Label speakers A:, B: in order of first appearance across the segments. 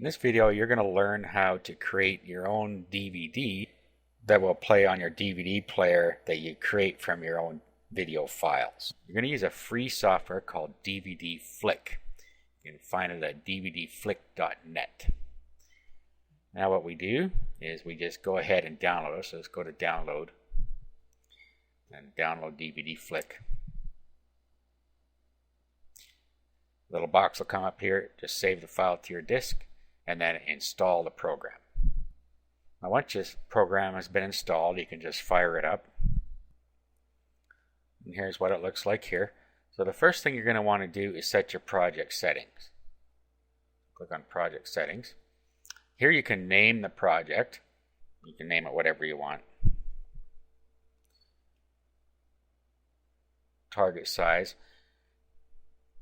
A: In this video, you're going to learn how to create your own DVD that will play on your DVD player that you create from your own video files. You're going to use a free software called DVD Flick. You can find it at dvdflick.net. Now what we do is we just go ahead and download it. So let's go to download and download DVD Flick. Little box will come up here. Just save the file to your disk and then install the program. Now once this program has been installed, you can just fire it up. And here's what it looks like here. So the first thing you're going to want to do is set your project settings. Click on project settings. Here you can name the project. You can name it whatever you want. Target size.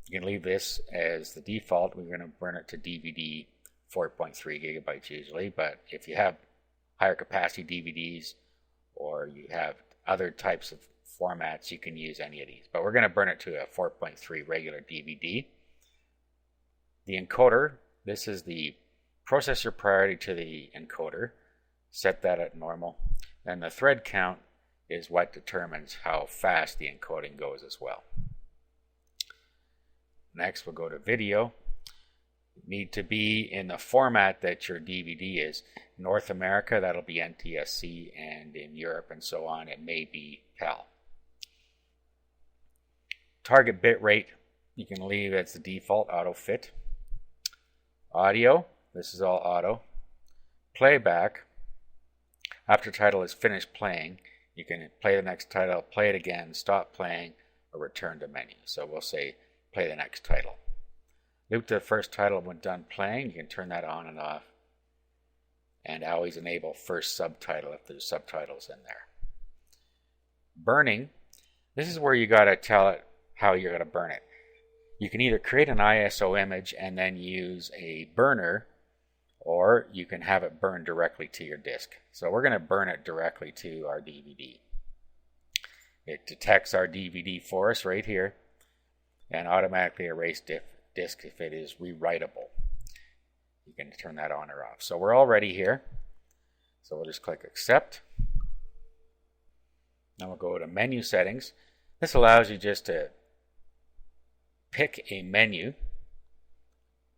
A: You can leave this as the default. We're going to burn it to DVD 4.3 gigabytes usually, but if you have higher capacity DVDs or you have other types of formats, you can use any of these. But we're going to burn it to a 4.3 regular DVD. The encoder, this is the processor priority to the encoder. Set that at normal. And the thread count is what determines how fast the encoding goes as well. Next, we'll go to video. You need to be in the format that your DVD is. North America, that'll be NTSC, and in Europe and so on, it may be PAL. Target bit rate, you can leave as the default, auto fit. Audio, this is all auto. Playback, after title is finished playing, you can play the next title, play it again, stop playing, or return to menu. So we'll say play the next title. Loop to the first title when done playing. You can turn that on and off. And always enable first subtitle if there's subtitles in there. Burning. This is where you got to tell it how you're going to burn it. You can either create an ISO image and then use a burner, or you can have it burned directly to your disk. So we're going to burn it directly to our DVD. It detects our DVD for us right here and automatically erase disk if it is rewritable. You can turn that on or off. So we're already here. So we'll just click accept. Now we'll go to menu settings. This allows you just to pick a menu,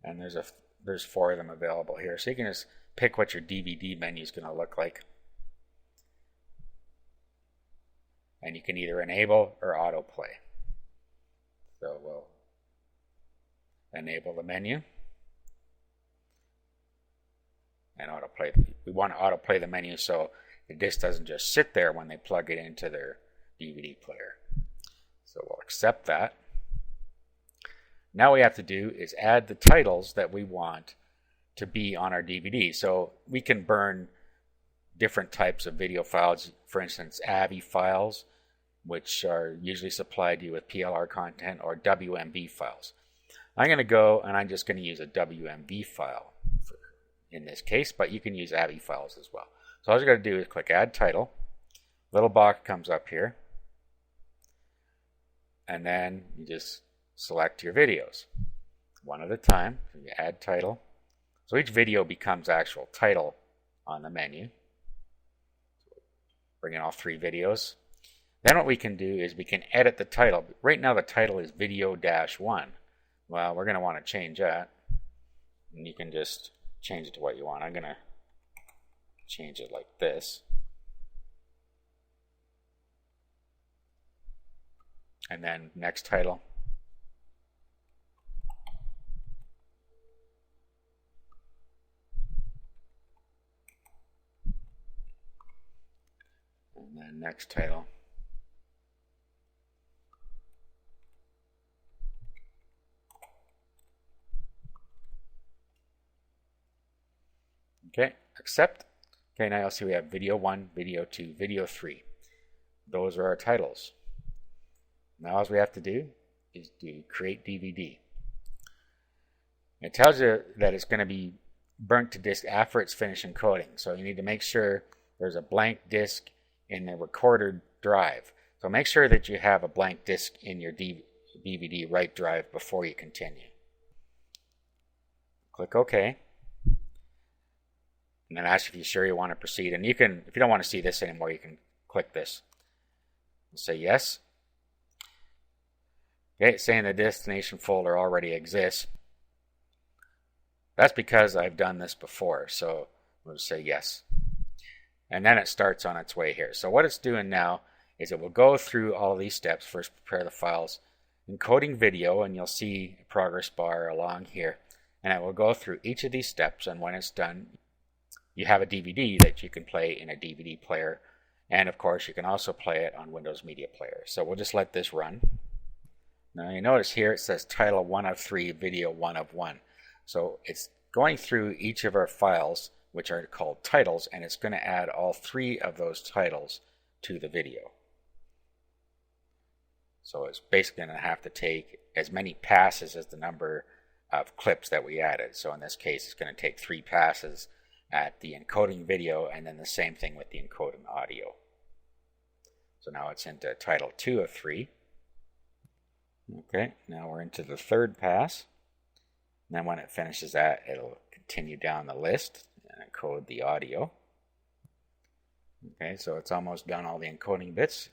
A: and there's 4 of them available here. So you can just pick what your DVD menu is going to look like. And you can either enable or autoplay. So we'll enable the menu and autoplay. We want to autoplay the menu so the disc doesn't just sit there when they plug it into their DVD player. So we'll accept that. Now what we have to do is add the titles that we want to be on our DVD. So we can burn different types of video files, for instance AVI files, which are usually supplied to you with PLR content, or WMV files. I'm going to go and I'm just going to use a WMV file in this case, but you can use AVI files as well. So all you're going to do is click Add Title. Little box comes up here, and then you just select your videos one at a time. So you add title. So each video becomes actual title on the menu. Bring in all 3 videos. Then what we can do is we can edit the title. Right now the title is video-1. Well, we're going to want to change that. And you can just change it to what you want. I'm going to change it like this. And then next title. And then next title. Okay, accept. Okay, now you'll see we have video 1, video 2, video 3. Those are our titles. Now all we have to do is do create DVD. It tells you that it's going to be burnt to disk after it's finished encoding. So you need to make sure there's a blank disk in the recorder drive. So make sure that you have a blank disk in your DVD write drive before you continue. Click OK. and then ask if you're sure you want to proceed. And you can, if you don't want to see this anymore, you can click this and say yes. Okay, it's saying the destination folder already exists. That's because I've done this before, so we'll say yes. And then it starts on its way here. So what it's doing now is it will go through all of these steps. First, prepare the files, encoding video, and you'll see a progress bar along here. And it will go through each of these steps, and when it's done, you have a DVD that you can play in a DVD player. And of course, you can also play it on Windows Media Player. So we'll just let this run. Now you notice here it says title 1 of 3, video 1 of 1. So it's going through each of our files, which are called titles, and it's going to add all 3 of those titles to the video. So it's basically going to have to take as many passes as the number of clips that we added. So in this case, it's going to take 3 passes at the encoding video, and then the same thing with the encoding audio. So now it's into title 2 of 3. Okay, now we're into the 3rd pass. And then when it finishes that, it'll continue down the list and encode the audio. Okay, so it's almost done all the encoding bits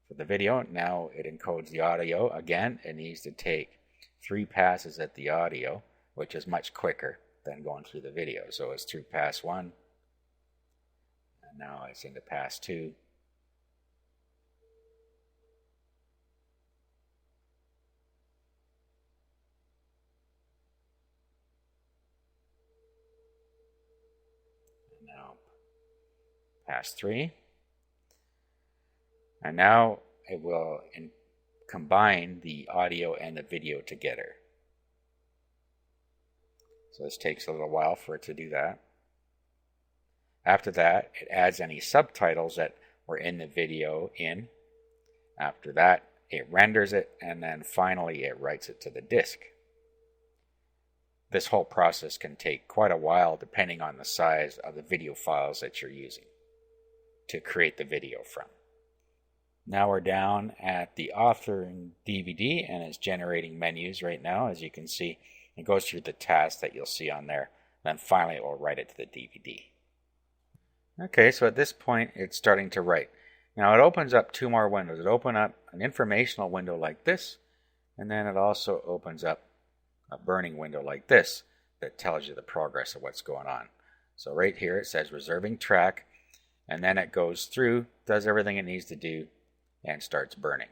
A: for the video. Now it encodes the audio. Again, it needs to take 3 passes at the audio, which is much quicker than going through the video. So it's through pass 1, and now it's into pass 2. Now pass 3, and now it will combine the audio and the video together. So this takes a little while for it to do that. After that, it adds any subtitles that were in the video in. After that, it renders it, and then finally it writes it to the disk. This whole process can take quite a while depending on the size of the video files that you're using to create the video from. Now we're down at the authoring DVD, and it's generating menus right now. As you can see, it goes through the tasks that you'll see on there. Then finally it will write it to the DVD. Okay, so at this point it's starting to write. Now it opens up 2 more windows. It opens up an informational window like this, and then it also opens up a burning window like this that tells you the progress of what's going on. So right here it says reserving track, and then it goes through, does everything it needs to do, and starts burning.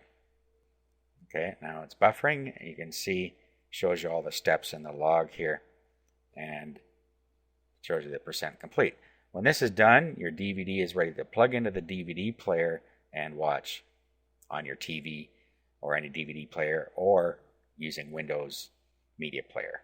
A: Okay, now it's buffering. You can see, shows you all the steps in the log here, and shows you the percent complete. When this is done, your DVD is ready to plug into the DVD player and watch on your TV or any DVD player, or using Windows Media Player.